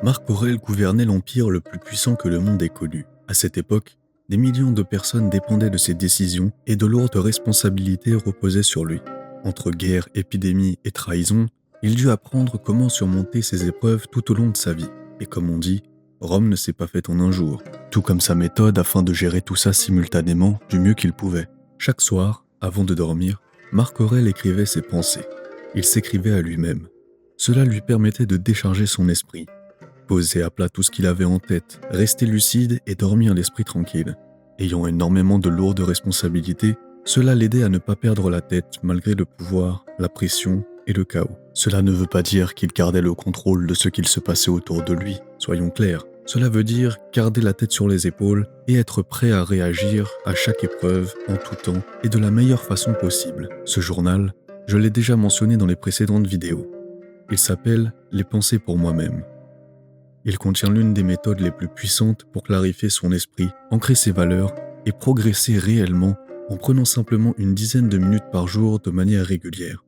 Marc Aurèle gouvernait l'empire le plus puissant que le monde ait connu. À cette époque, des millions de personnes dépendaient de ses décisions et de lourdes responsabilités reposaient sur lui. Entre guerre, épidémie et trahison, il dut apprendre comment surmonter ces épreuves tout au long de sa vie. Et comme on dit, Rome ne s'est pas faite en un jour, tout comme sa méthode afin de gérer tout ça simultanément du mieux qu'il pouvait. Chaque soir, avant de dormir, Marc Aurèle écrivait ses pensées. Il s'écrivait à lui-même. Cela lui permettait de décharger son esprit, poser à plat tout ce qu'il avait en tête, rester lucide et dormir l'esprit tranquille. Ayant énormément de lourdes responsabilités, cela l'aidait à ne pas perdre la tête malgré le pouvoir, la pression et le chaos. Cela ne veut pas dire qu'il gardait le contrôle de ce qu'il se passait autour de lui, soyons clairs. Cela veut dire garder la tête sur les épaules et être prêt à réagir à chaque épreuve en tout temps et de la meilleure façon possible. Ce journal, je l'ai déjà mentionné dans les précédentes vidéos. Il s'appelle « Les pensées pour moi-même ». Il contient l'une des méthodes les plus puissantes pour clarifier son esprit, ancrer ses valeurs et progresser réellement en prenant simplement une dizaine de minutes par jour de manière régulière.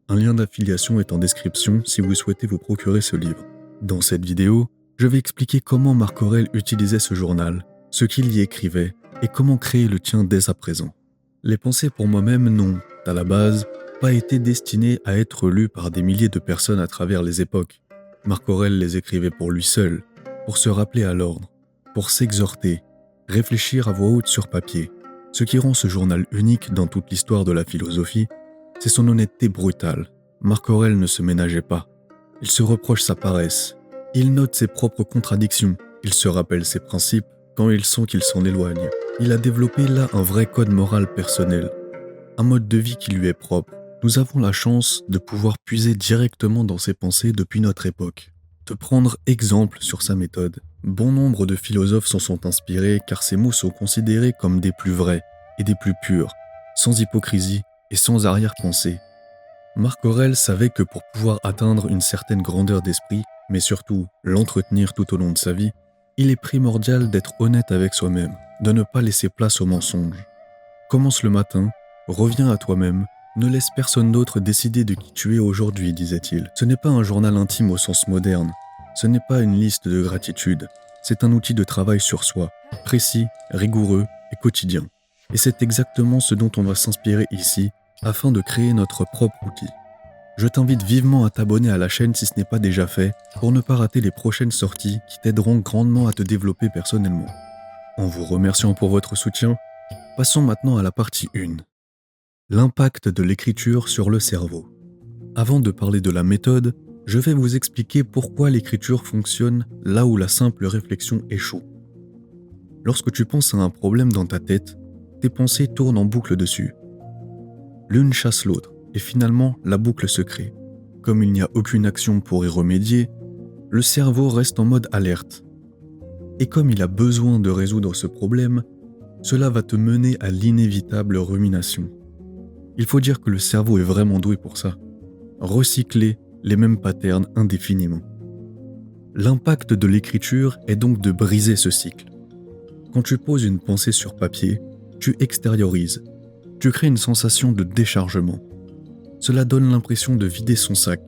Un lien d'affiliation est en description si vous souhaitez vous procurer ce livre. Dans cette vidéo, je vais expliquer comment Marc Aurèle utilisait ce journal, ce qu'il y écrivait et comment créer le tien dès à présent. Les pensées pour moi-même n'ont, à la base, pas été destinées à être lues par des milliers de personnes à travers les époques. Marc Aurèle les écrivait pour lui seul, pour se rappeler à l'ordre, pour s'exhorter, réfléchir à voix haute sur papier. Ce qui rend ce journal unique dans toute l'histoire de la philosophie, c'est son honnêteté brutale. Marc Aurèle ne se ménageait pas. Il se reproche sa paresse. Il note ses propres contradictions. Il se rappelle ses principes quand il sent qu'il s'en éloigne. Il a développé là un vrai code moral personnel, un mode de vie qui lui est propre. Nous avons la chance de pouvoir puiser directement dans ses pensées depuis notre époque. De prendre exemple sur sa méthode. Bon nombre de philosophes s'en sont inspirés car ses mots sont considérés comme des plus vrais et des plus purs, sans hypocrisie et sans arrière-pensée. Marc Aurèle savait que pour pouvoir atteindre une certaine grandeur d'esprit, mais surtout l'entretenir tout au long de sa vie, il est primordial d'être honnête avec soi-même, de ne pas laisser place aux mensonges. Commence le matin, reviens à toi-même, ne laisse personne d'autre décider de qui tu es aujourd'hui, disait-il. Ce n'est pas un journal intime au sens moderne, ce n'est pas une liste de gratitude, c'est un outil de travail sur soi, précis, rigoureux et quotidien. Et c'est exactement ce dont on va s'inspirer ici, afin de créer notre propre outil. Je t'invite vivement à t'abonner à la chaîne si ce n'est pas déjà fait, pour ne pas rater les prochaines sorties qui t'aideront grandement à te développer personnellement. En vous remerciant pour votre soutien, passons maintenant à la partie 1. L'impact de l'écriture sur le cerveau. Avant de parler de la méthode, je vais vous expliquer pourquoi l'écriture fonctionne là où la simple réflexion échoue. Lorsque tu penses à un problème dans ta tête, tes pensées tournent en boucle dessus. L'une chasse l'autre, et finalement la boucle se crée. Comme il n'y a aucune action pour y remédier, le cerveau reste en mode alerte. Et comme il a besoin de résoudre ce problème, cela va te mener à l'inévitable rumination. Il faut dire que le cerveau est vraiment doué pour ça. Recycler les mêmes patterns indéfiniment. L'impact de l'écriture est donc de briser ce cycle. Quand tu poses une pensée sur papier, tu extériorises. Tu crées une sensation de déchargement. Cela donne l'impression de vider son sac.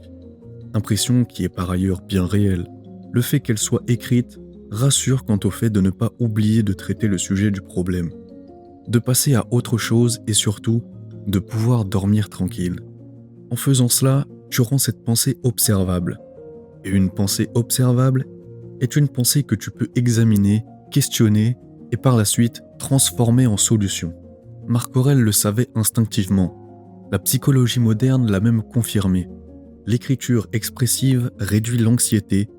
Impression qui est par ailleurs bien réelle. Le fait qu'elle soit écrite rassure quant au fait de ne pas oublier de traiter le sujet du problème. De passer à autre chose et surtout, de pouvoir dormir tranquille. En faisant cela, tu rends cette pensée observable. Et une pensée observable est une pensée que tu peux examiner, questionner et par la suite transformer en solution. Marc Aurèle le savait instinctivement. La psychologie moderne l'a même confirmé. L'écriture expressive réduit l'anxiété,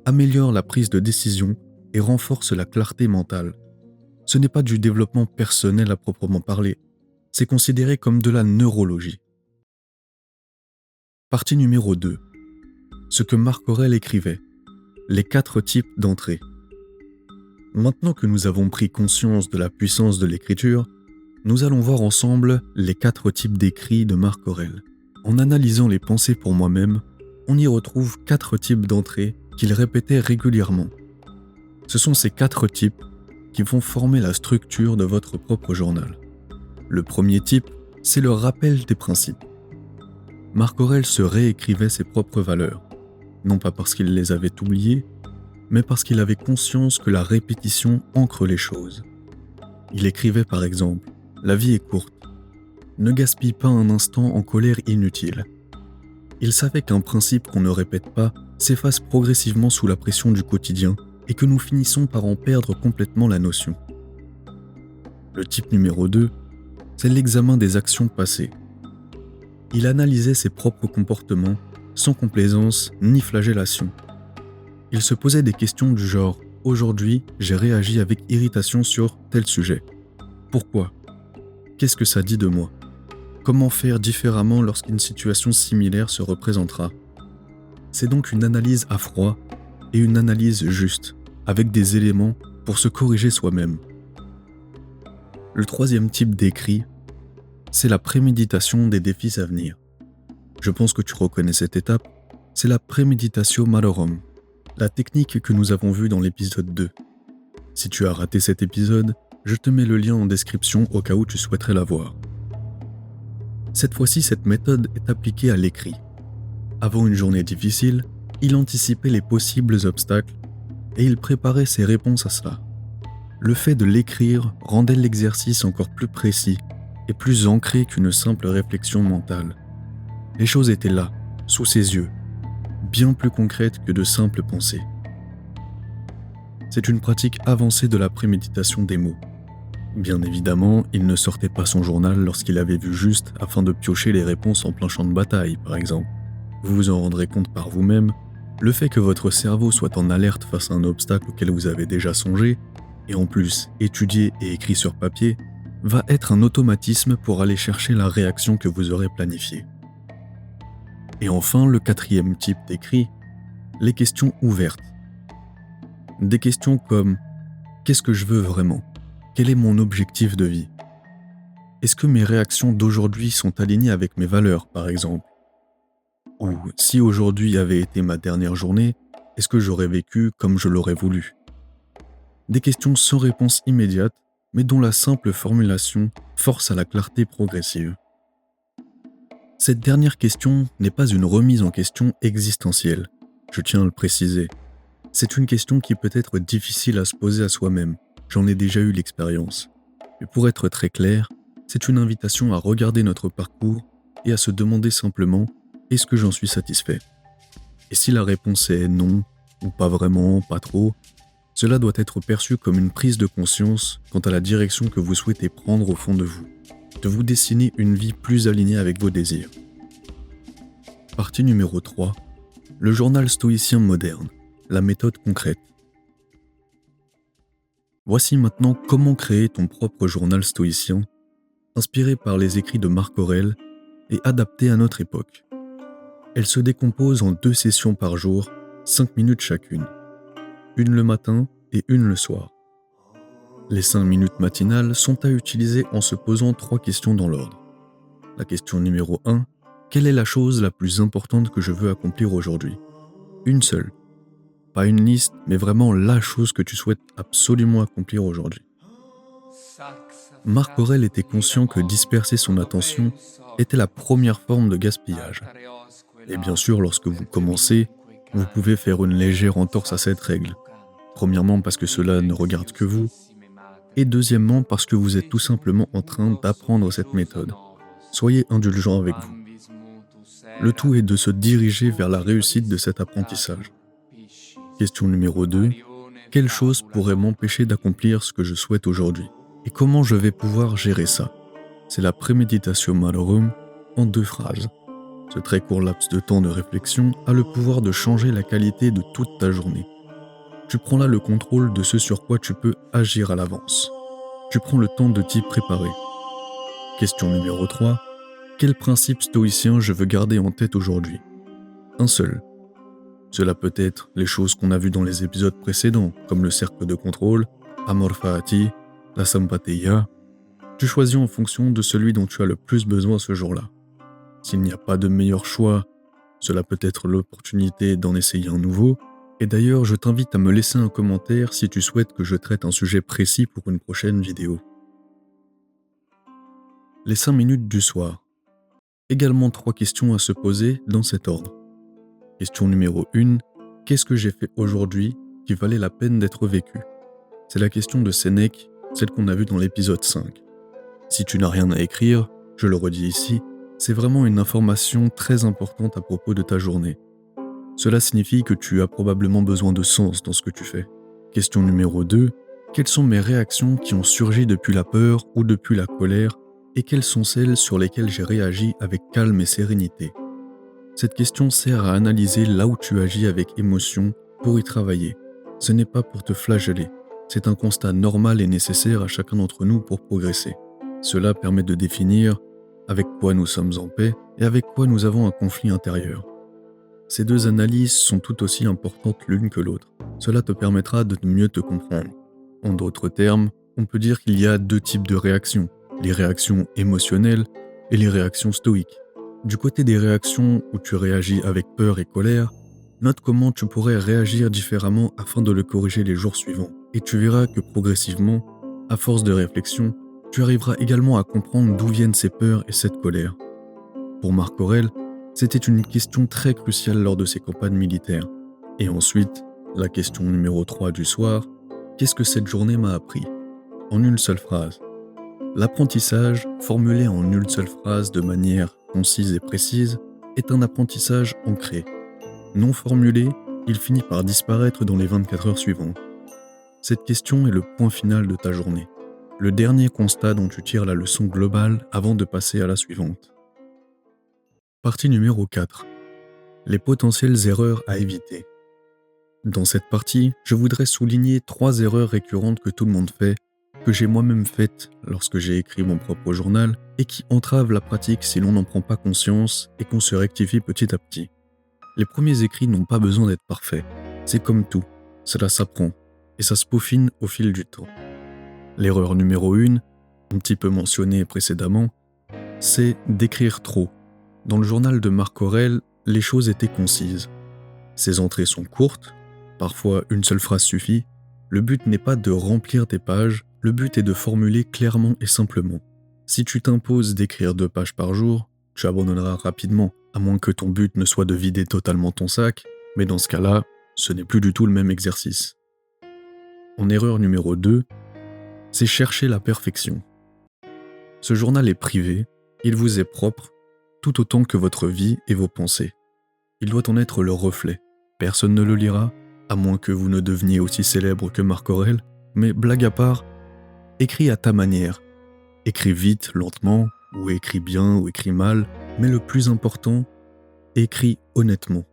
améliore la prise de décision et renforce la clarté mentale. Ce n'est pas du développement personnel à proprement parler. C'est considéré comme de la neurologie. Partie numéro 2. Ce que Marc Aurèle écrivait. Les 4 types d'entrées. Maintenant que nous avons pris conscience de la puissance de l'écriture, nous allons voir ensemble les 4 types d'écrits de Marc Aurèle. En analysant les pensées pour moi-même, on y retrouve 4 types d'entrées qu'il répétait régulièrement. Ce sont ces 4 types qui vont former la structure de votre propre journal. Le premier type, c'est le rappel des principes. Marc Aurèle se réécrivait ses propres valeurs, non pas parce qu'il les avait oubliées, mais parce qu'il avait conscience que la répétition ancre les choses. Il écrivait par exemple « La vie est courte. Ne gaspille pas un instant en colère inutile. » Il savait qu'un principe qu'on ne répète pas s'efface progressivement sous la pression du quotidien et que nous finissons par en perdre complètement la notion. Le type numéro 2, c'est l'examen des actions passées. Il analysait ses propres comportements sans complaisance ni flagellation. Il se posait des questions du genre « Aujourd'hui, j'ai réagi avec irritation sur tel sujet. Pourquoi ? Qu'est-ce que ça dit de moi ? Comment faire différemment lorsqu'une situation similaire se représentera ?» C'est donc une analyse à froid et une analyse juste, avec des éléments pour se corriger soi-même. Le troisième type d'écrit, c'est la préméditation des défis à venir. Je pense que tu reconnais cette étape, c'est la préméditatio malorum, la technique que nous avons vue dans l'épisode 2. Si tu as raté cet épisode, je te mets le lien en description au cas où tu souhaiterais la voir. Cette fois-ci, cette méthode est appliquée à l'écrit. Avant une journée difficile, il anticipait les possibles obstacles et il préparait ses réponses à cela. Le fait de l'écrire rendait l'exercice encore plus précis et plus ancré qu'une simple réflexion mentale. Les choses étaient là, sous ses yeux, bien plus concrètes que de simples pensées. C'est une pratique avancée de la préméditation des mots. Bien évidemment, il ne sortait pas son journal lorsqu'il avait vu juste afin de piocher les réponses en plein champ de bataille, par exemple. Vous vous en rendrez compte par vous-même, le fait que votre cerveau soit en alerte face à un obstacle auquel vous avez déjà songé, et en plus étudié et écrit sur papier, va être un automatisme pour aller chercher la réaction que vous aurez planifiée. Et enfin, le quatrième type d'écrit, les questions ouvertes. Des questions comme « Qu'est-ce que je veux vraiment ? Quel est mon objectif de vie ? Est-ce que mes réactions d'aujourd'hui sont alignées avec mes valeurs, par exemple ? Ou si aujourd'hui avait été ma dernière journée, est-ce que j'aurais vécu comme je l'aurais voulu ? Des questions sans réponse immédiate, mais dont la simple formulation force à la clarté progressive. Cette dernière question n'est pas une remise en question existentielle, je tiens à le préciser. C'est une question qui peut être difficile à se poser à soi-même, j'en ai déjà eu l'expérience. Mais pour être très clair, c'est une invitation à regarder notre parcours et à se demander simplement « est-ce que j'en suis satisfait ?» Et si la réponse est non, ou pas vraiment, pas trop, cela doit être perçu comme une prise de conscience quant à la direction que vous souhaitez prendre au fond de vous, de vous dessiner une vie plus alignée avec vos désirs. Partie numéro 3. Le journal stoïcien moderne, la méthode concrète. Voici maintenant comment créer ton propre journal stoïcien, inspiré par les écrits de Marc Aurèle et adapté à notre époque. Elle se décompose en 2 sessions par jour, 5 minutes chacune. Une le matin et une le soir. Les 5 minutes matinales sont à utiliser en se posant 3 questions dans l'ordre. La question numéro 1, quelle est la chose la plus importante que je veux accomplir aujourd'hui ? Une seule. Pas une liste, mais vraiment la chose que tu souhaites absolument accomplir aujourd'hui. Marc Aurèle était conscient que disperser son attention était la première forme de gaspillage. Et bien sûr, lorsque vous commencez, vous pouvez faire une légère entorse à cette règle. Premièrement parce que cela ne regarde que vous, et deuxièmement parce que vous êtes tout simplement en train d'apprendre cette méthode. Soyez indulgent avec vous. Le tout est de se diriger vers la réussite de cet apprentissage. Question numéro 2. Quelle chose pourrait m'empêcher d'accomplir ce que je souhaite aujourd'hui ? Et comment je vais pouvoir gérer ça ? C'est la préméditatio malorum en 2 phrases. Ce très court laps de temps de réflexion a le pouvoir de changer la qualité de toute ta journée. Tu prends là le contrôle de ce sur quoi tu peux agir à l'avance. Tu prends le temps de t'y préparer. Question numéro 3. Quel principe stoïcien je veux garder en tête aujourd'hui ? Un seul. Cela peut être les choses qu'on a vues dans les épisodes précédents, comme le cercle de contrôle, amor fati, la sympathia. Tu choisis en fonction de celui dont tu as le plus besoin ce jour-là. S'il n'y a pas de meilleur choix, cela peut être l'opportunité d'en essayer un nouveau. Et d'ailleurs, je t'invite à me laisser un commentaire si tu souhaites que je traite un sujet précis pour une prochaine vidéo. Les 5 minutes du soir. Également 3 questions à se poser dans cet ordre. Question numéro 1. Qu'est-ce que j'ai fait aujourd'hui qui valait la peine d'être vécue. C'est la question de Sénèque, celle qu'on a vue dans l'épisode 5. Si tu n'as rien à écrire, je le redis ici, c'est vraiment une information très importante à propos de ta journée. Cela signifie que tu as probablement besoin de sens dans ce que tu fais. Question numéro 2. Quelles sont mes réactions qui ont surgi depuis la peur ou depuis la colère et quelles sont celles sur lesquelles j'ai réagi avec calme et sérénité? Cette question sert à analyser là où tu agis avec émotion pour y travailler. Ce n'est pas pour te flageller. C'est un constat normal et nécessaire à chacun d'entre nous pour progresser. Cela permet de définir avec quoi nous sommes en paix et avec quoi nous avons un conflit intérieur. Ces deux analyses sont tout aussi importantes l'une que l'autre. Cela te permettra de mieux te comprendre. En d'autres termes, on peut dire qu'il y a deux types de réactions, les réactions émotionnelles et les réactions stoïques. Du côté des réactions où tu réagis avec peur et colère, note comment tu pourrais réagir différemment afin de le corriger les jours suivants. Et tu verras que progressivement, à force de réflexion, tu arriveras également à comprendre d'où viennent ces peurs et cette colère. Pour Marc Aurèle, c'était une question très cruciale lors de ses campagnes militaires. Et ensuite, la question numéro 3 du soir, qu'est-ce que cette journée m'a appris? En une seule phrase. L'apprentissage, formulé en une seule phrase de manière concise et précise, est un apprentissage ancré. Non formulé, il finit par disparaître dans les 24 heures suivantes. Cette question est le point final de ta journée, le dernier constat dont tu tires la leçon globale avant de passer à la suivante. Partie numéro 4. Les potentielles erreurs à éviter. Dans cette partie, je voudrais souligner 3 erreurs récurrentes que tout le monde fait, que j'ai moi-même faites lorsque j'ai écrit mon propre journal et qui entravent la pratique si l'on n'en prend pas conscience et qu'on se rectifie petit à petit. Les premiers écrits n'ont pas besoin d'être parfaits. C'est comme tout, cela s'apprend et ça se peaufine au fil du temps. L'erreur numéro 1, un petit peu mentionnée précédemment, c'est d'écrire trop. Dans le journal de Marc Aurèle, les choses étaient concises. Ces entrées sont courtes, parfois une seule phrase suffit. Le but n'est pas de remplir tes pages, le but est de formuler clairement et simplement. Si tu t'imposes d'écrire 2 pages par jour, tu abandonneras rapidement, à moins que ton but ne soit de vider totalement ton sac, mais dans ce cas-là, ce n'est plus du tout le même exercice. En erreur numéro 2, c'est chercher la perfection. Ce journal est privé, il vous est propre, tout autant que votre vie et vos pensées. Il doit en être le reflet. Personne ne le lira, à moins que vous ne deveniez aussi célèbre que Marc Aurèle, mais blague à part, écris à ta manière. Écris vite, lentement, ou écris bien, ou écris mal, mais le plus important, écris honnêtement.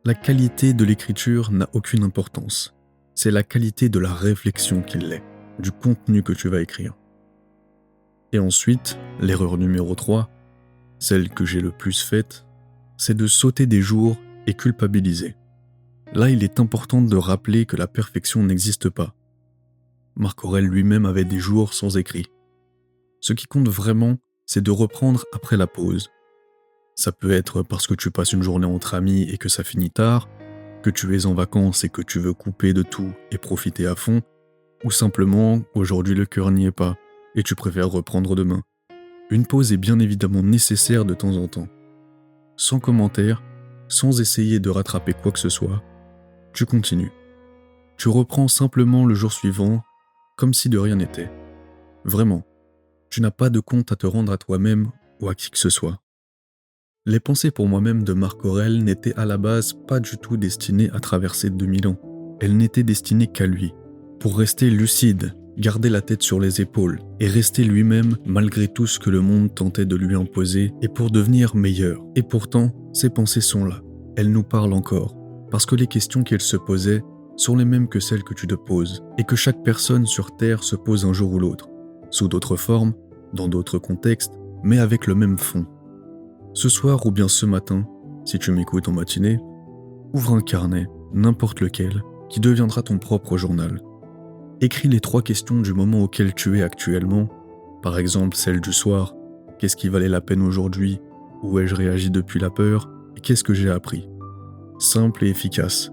La qualité de l'écriture n'a aucune importance. C'est la qualité de la réflexion qui l'est, du contenu que tu vas écrire. Et ensuite, l'erreur numéro 3, celle que j'ai le plus faite, c'est de sauter des jours et culpabiliser. Là, il est important de rappeler que la perfection n'existe pas. Marc Aurèle lui-même avait des jours sans écrit. Ce qui compte vraiment, c'est de reprendre après la pause. Ça peut être parce que tu passes une journée entre amis et que ça finit tard, que tu es en vacances et que tu veux couper de tout et profiter à fond, ou simplement, aujourd'hui le cœur n'y est pas, et tu préfères reprendre demain. Une pause est bien évidemment nécessaire de temps en temps. Sans commentaire, sans essayer de rattraper quoi que ce soit, tu continues. Tu reprends simplement le jour suivant, comme si de rien n'était. Vraiment, tu n'as pas de compte à te rendre à toi-même ou à qui que ce soit. Les pensées pour moi-même de Marc Aurèle n'étaient à la base pas du tout destinées à traverser 2000 ans. Elles n'étaient destinées qu'à lui, pour rester lucide, garder la tête sur les épaules et rester lui-même malgré tout ce que le monde tentait de lui imposer et pour devenir meilleur. Et pourtant, ces pensées sont là. Elles nous parlent encore, parce que les questions qu'elles se posaient sont les mêmes que celles que tu te poses et que chaque personne sur Terre se pose un jour ou l'autre, sous d'autres formes, dans d'autres contextes, mais avec le même fond. Ce soir ou bien ce matin, si tu m'écoutes en matinée, ouvre un carnet, n'importe lequel, qui deviendra ton propre journal. Écris les 3 questions du moment auquel tu es actuellement, par exemple celle du soir, qu'est-ce qui valait la peine aujourd'hui, où ai-je réagi depuis la peur, et qu'est-ce que j'ai appris. Simple et efficace,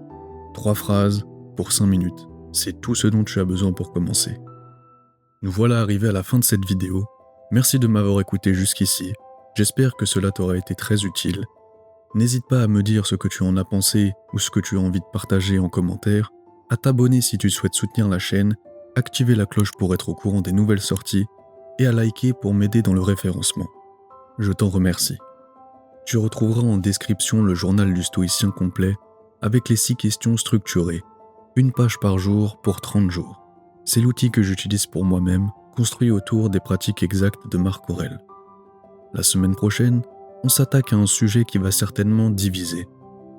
3 phrases pour 5 minutes, c'est tout ce dont tu as besoin pour commencer. Nous voilà arrivés à la fin de cette vidéo, merci de m'avoir écouté jusqu'ici. J'espère que cela t'aura été très utile. N'hésite pas à me dire ce que tu en as pensé ou ce que tu as envie de partager en commentaire. à t'abonner si tu souhaites soutenir la chaîne, activer la cloche pour être au courant des nouvelles sorties et à liker pour m'aider dans le référencement. Je t'en remercie. Tu retrouveras en description le journal du stoïcien complet avec les 6 questions structurées, une page par jour pour 30 jours. C'est l'outil que j'utilise pour moi-même, construit autour des pratiques exactes de Marc Aurèle. La semaine prochaine, on s'attaque à un sujet qui va certainement diviser.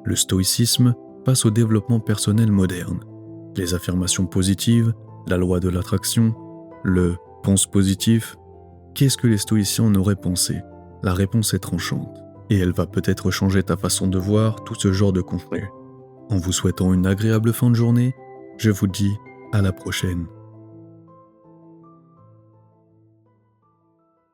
Le stoïcisme face au développement personnel moderne. Les affirmations positives, la loi de l'attraction, le « pense positif ». Qu'est-ce que les stoïciens en auraient pensé ? La réponse est tranchante, et elle va peut-être changer ta façon de voir tout ce genre de conflits. En vous souhaitant une agréable fin de journée, je vous dis à la prochaine.